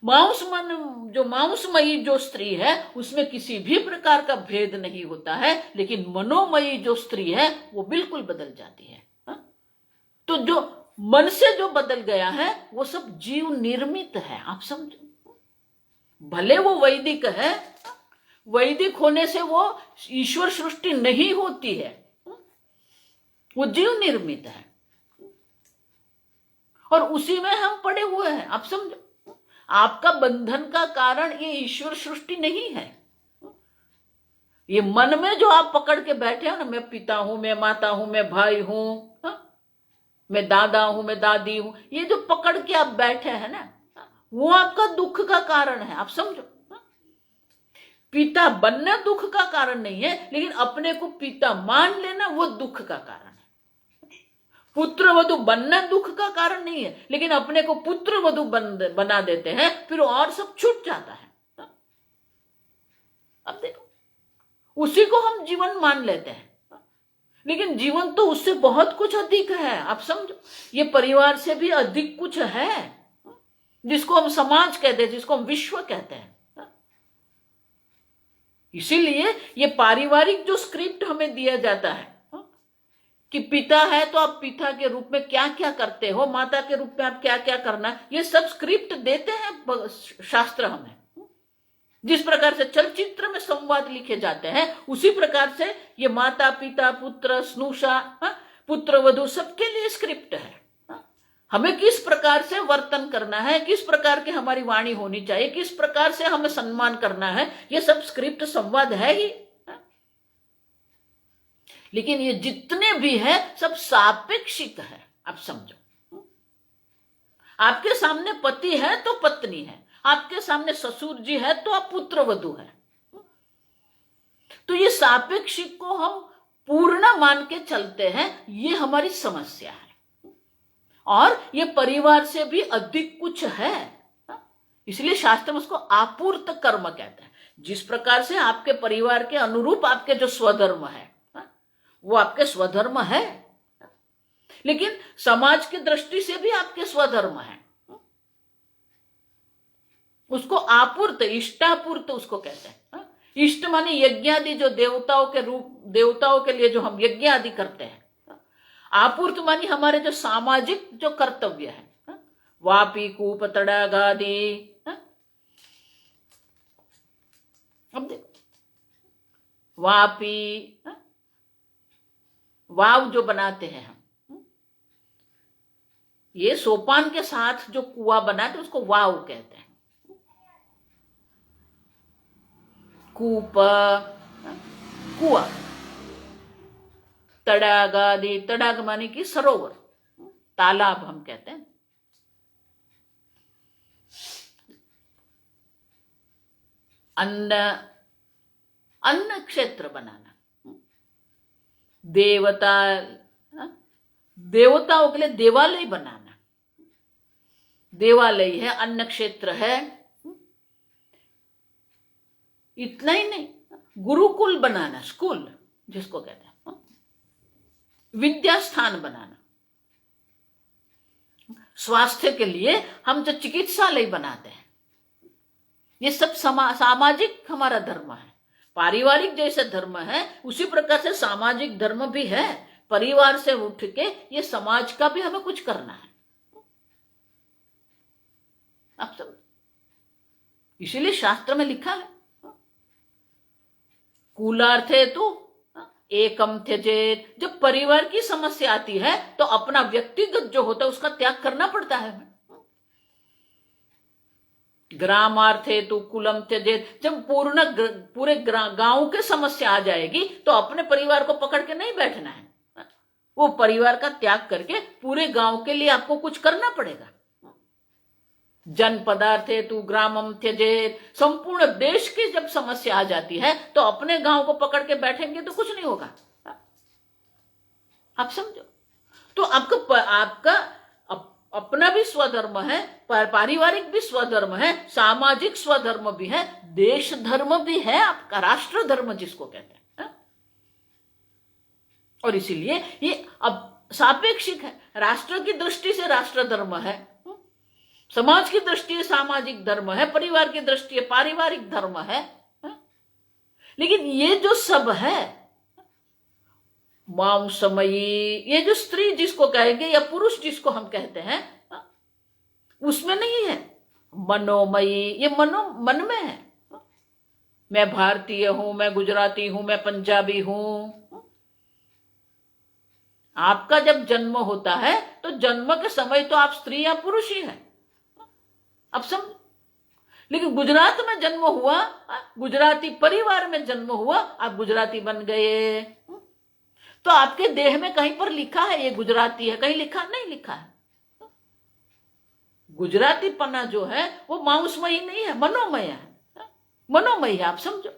मांस मन, जो मांसमयी जो स्त्री है उसमें किसी भी प्रकार का भेद नहीं होता है, लेकिन मनोमयी जो स्त्री है वो बिल्कुल बदल जाती है। तो जो मन से जो बदल गया है वो सब जीव निर्मित है, आप समझो। भले वो वैदिक है, वैदिक होने से वो ईश्वर सृष्टि नहीं होती है, वो जीव निर्मित है और उसी में हम पड़े हुए हैं, आप समझो। आपका बंधन का कारण ये ईश्वर सृष्टि नहीं है, ये मन में जो आप पकड़ के बैठे हो ना, मैं पिता हूं, मैं माता हूं, मैं भाई हूं, मैं दादा हूं, मैं दादी हूं, ये जो पकड़ के आप बैठे हैं ना, वो आपका दुख का कारण है, आप समझो। पिता बनना दुख का कारण नहीं है, लेकिन अपने को पिता मान लेना वो दुख का कारण है। पुत्र वधु बनना दुख का कारण नहीं है, लेकिन अपने को पुत्र वधु बना देते हैं, फिर और सब छूट जाता है। अब देखो, उसी को हम जीवन मान लेते हैं, लेकिन जीवन तो उससे बहुत कुछ अधिक है, आप समझो। ये परिवार से भी अधिक कुछ है, जिसको हम समाज कहते हैं, जिसको हम विश्व कहते हैं। इसीलिए ये पारिवारिक जो स्क्रिप्ट हमें दिया जाता है कि पिता है तो आप पिता के रूप में क्या क्या करते हो, माता के रूप में आप क्या क्या करना है, ये सब स्क्रिप्ट देते हैं शास्त्र हमें। जिस प्रकार से चलचित्र में संवाद लिखे जाते हैं, उसी प्रकार से ये माता पिता पुत्र स्नुषा पुत्र वधु सबके लिए स्क्रिप्ट है। हमें किस प्रकार से वर्तन करना है, किस प्रकार की हमारी वाणी होनी चाहिए, किस प्रकार से हमें सम्मान करना है, ये सब स्क्रिप्ट संवाद है ही। लेकिन ये जितने भी है सब सापेक्षिक है, आप समझो। आपके सामने पति है तो पत्नी है, आपके सामने ससुर जी है तो आप पुत्र वधु है। तो ये सापेक्षिक को हम पूर्ण मान के चलते हैं, ये हमारी समस्या है। और ये परिवार से भी अधिक कुछ है, इसलिए शास्त्र में उसको आपूर्त कर्म कहते हैं। जिस प्रकार से आपके परिवार के अनुरूप आपके जो स्वधर्म है वो आपके स्वधर्म है, लेकिन समाज की दृष्टि से भी आपके स्वधर्म है। उसको आपूर्त, इष्टापूर्त उसको कहते हैं। इष्ट माने यज्ञ आदि, जो देवताओं के रूप, देवताओं के लिए जो हम यज्ञ आदि करते हैं। आपूर्त मानी हमारे जो सामाजिक जो कर्तव्य है, वापी कूप तड़ाग आदि। अब देखो, वापी वाव जो बनाते हैं हम, ये सोपान के साथ जो कुआं बनाते उसको वाव कहते हैं। कूप कुआं, तड़ाग आदि, तड़ाग माने कि सरोवर, तालाब हम कहते हैं। अन्न, अन्न क्षेत्र बनाना, देवता, देवताओं के लिए देवालय बनाना, देवालय है, अन्न क्षेत्र है। इतना ही नहीं, गुरुकुल बनाना, स्कूल जिसको कहते हैं, विद्या स्थान बनाना। स्वास्थ्य के लिए हम जो चिकित्सालय बनाते हैं, ये सब सामाजिक हमारा धर्म है। पारिवारिक जैसे धर्म है उसी प्रकार से सामाजिक धर्म भी है। परिवार से उठ के ये समाज का भी हमें कुछ करना है, आप सब। इसीलिए शास्त्र में लिखा है, कूलार्थे तो एकम त्यजेत। जब परिवार की समस्या आती है तो अपना व्यक्तिगत जो होता है उसका त्याग करना पड़ता है। ग्रामार्थे तो कुलम त्यजेत। जब पूरे गांव के समस्या आ जाएगी तो अपने परिवार को पकड़ के नहीं बैठना है, वो परिवार का त्याग करके पूरे गांव के लिए आपको कुछ करना पड़ेगा। जनपदार्थे तू ग्रामम त्यजेत। संपूर्ण देश की जब समस्या आ जाती है तो अपने गांव को पकड़ के बैठेंगे तो कुछ नहीं होगा, आप समझो। तो आपका अपना भी स्वधर्म है, पारिवारिक भी स्वधर्म है, सामाजिक स्वधर्म भी है, देश धर्म भी है आपका, राष्ट्र धर्म जिसको कहते हैं। और इसीलिए ये अब सापेक्षिक है। राष्ट्र की दृष्टि से राष्ट्र धर्म है, समाज की दृष्टि से सामाजिक धर्म है, परिवार की दृष्टि से पारिवारिक धर्म है। लेकिन ये जो सब है मांसमयी, ये जो स्त्री जिसको कहेंगे या पुरुष जिसको हम कहते हैं, उसमें नहीं है। मनोमयी, ये मन में है। मैं भारतीय हूं, मैं गुजराती हूं, मैं पंजाबी हूं। आपका जब जन्म होता है तो जन्म के समय तो आप स्त्री या पुरुष ही हैं, अब समझ। लेकिन गुजरात में जन्म हुआ, गुजराती परिवार में जन्म हुआ, आप गुजराती बन गए, तो आपके देह में कहीं पर लिखा है ये गुजराती है, कहीं लिखा नहीं लिखा है। गुजराती पना जो है वो मांसमयी नहीं है, मनोमय है, मनोमय है, आप समझो।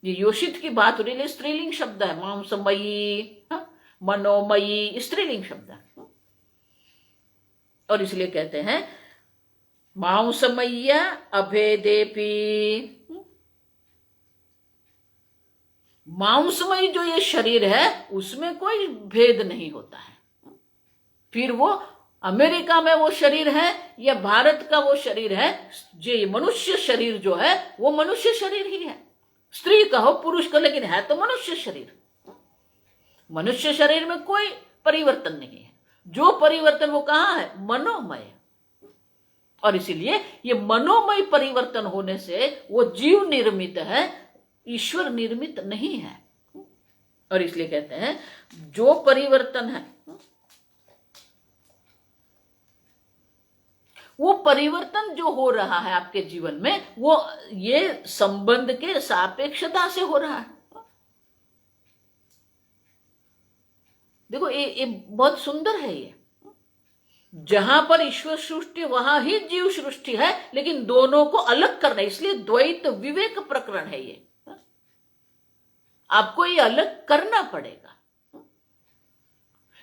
ये योषित की बात हो रही है, स्त्रीलिंग शब्द है, मांसमयी, मनोमयी स्त्रीलिंग शब्द है। और इसलिए कहते हैं मांसमय्य अभेदेपि, मांसमयी जो ये शरीर है उसमें कोई भेद नहीं होता है। फिर वो अमेरिका में वो शरीर है या भारत का वो शरीर है, ये मनुष्य शरीर जो है वो मनुष्य शरीर ही है। स्त्री कहो पुरुष कहो, लेकिन है तो मनुष्य शरीर। मनुष्य शरीर में कोई परिवर्तन नहीं है। जो परिवर्तन वो कहाँ है? मनोमय। और इसीलिए ये मनोमय परिवर्तन होने से वो जीव निर्मित है, ईश्वर निर्मित नहीं है। और इसलिए कहते हैं जो परिवर्तन है वो परिवर्तन जो हो रहा है आपके जीवन में, वो ये संबंध के सापेक्षता से हो रहा है। देखो ये बहुत सुंदर है। ये जहां पर ईश्वर सृष्टि वहां ही जीव सृष्टि है, लेकिन दोनों को अलग करना, इसलिए द्वैत विवेक प्रकरण है ये। आपको ये अलग करना पड़ेगा।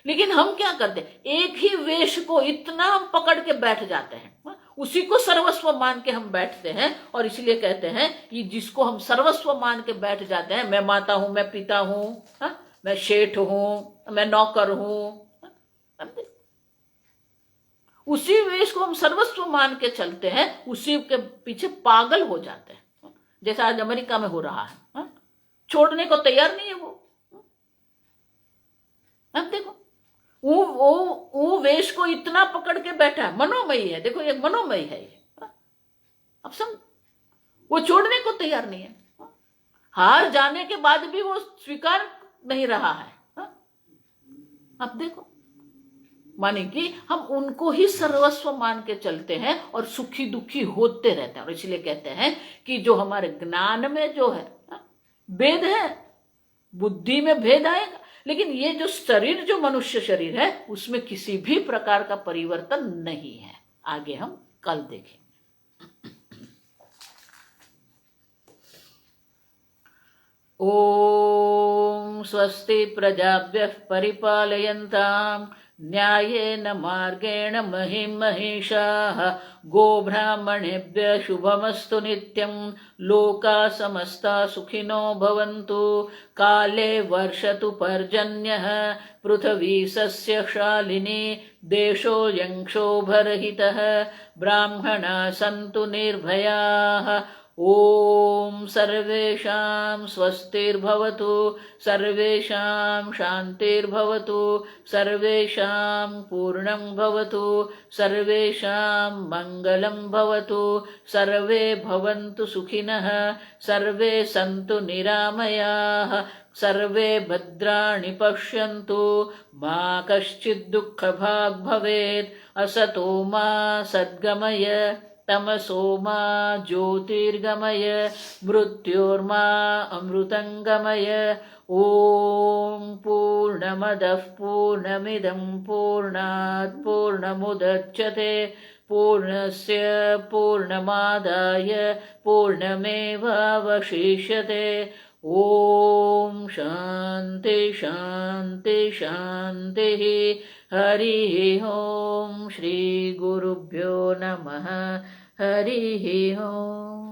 लेकिन हम क्या करते हैं, एक ही वेश को इतना हम पकड़ के बैठ जाते हैं, उसी को सर्वस्व मान के हम बैठते हैं। और इसलिए कहते हैं कि जिसको हम सर्वस्व मान के बैठ जाते हैं, मैं माता हूं, मैं पिता हूं, मैं शेठ हूं, मैं नौकर हूं, उसी वेश को हम सर्वस्व मान के चलते हैं, उसी के पीछे पागल हो जाते हैं। जैसा आज अमेरिका में हो रहा है, छोड़ने को तैयार नहीं है वो। अब देखो वो वेश को इतना पकड़ के बैठा है, मनोमयी है। देखो ये मनोमयी है ये, अब समझ। वो छोड़ने को तैयार नहीं है। हार जाने के बाद भी वो स्वीकार नहीं रहा है। अब देखो, माने कि हम उनको ही सर्वस्व मान के चलते हैं और सुखी दुखी होते रहते हैं। और इसलिए कहते हैं कि जो हमारे ज्ञान में जो है भेद है, बुद्धि में भेद आएगा, लेकिन ये जो शरीर, जो मनुष्य शरीर है, उसमें किसी भी प्रकार का परिवर्तन नहीं है। आगे हम कल देखेंगे। ओम स्वस्ति प्रजाभ्यः परिपालयन्ताम् न्यायेन मार्गेण महिं महिषाः गोब्राह्मणेभ्यः शुभमस्तु नित्यं लोकाः समस्ताः सुखिनो भवन्तु काले वर्षतु पर्जन्यः पृथिवी सस्यशालिनी देशोऽयं क्षोभरहितः ब्राह्मणाः सन्तु निर्भयाः ओम सर्वेषां स्वस्तिर्भवतु सर्वेषां शान्तिर्भवतु सर्वेषां पूर्णं भवतु सर्वेषां मङ्गलं भवतु सर्वे भवन्तु सुखिनः सर्वे सन्तु निरामयाः सर्वे भद्राणि पश्यन्तु मा कश्चित् दुःखभाग् भवेत् असतो मा सद्गमय तमसो मा ज्योतिर्गमय मृत्योर्मा अमृतंगमय। ओम पूर्णमदः पूर्णमिदं पूर्णात् पूर्णमुदच्यते पूर्णस्य पूर्णमादाय पूर्णमेवावशिष्यते। ओम शांति शांति शांति। हरि ओम। श्री गुरुभ्यो नमः। हरि ओम।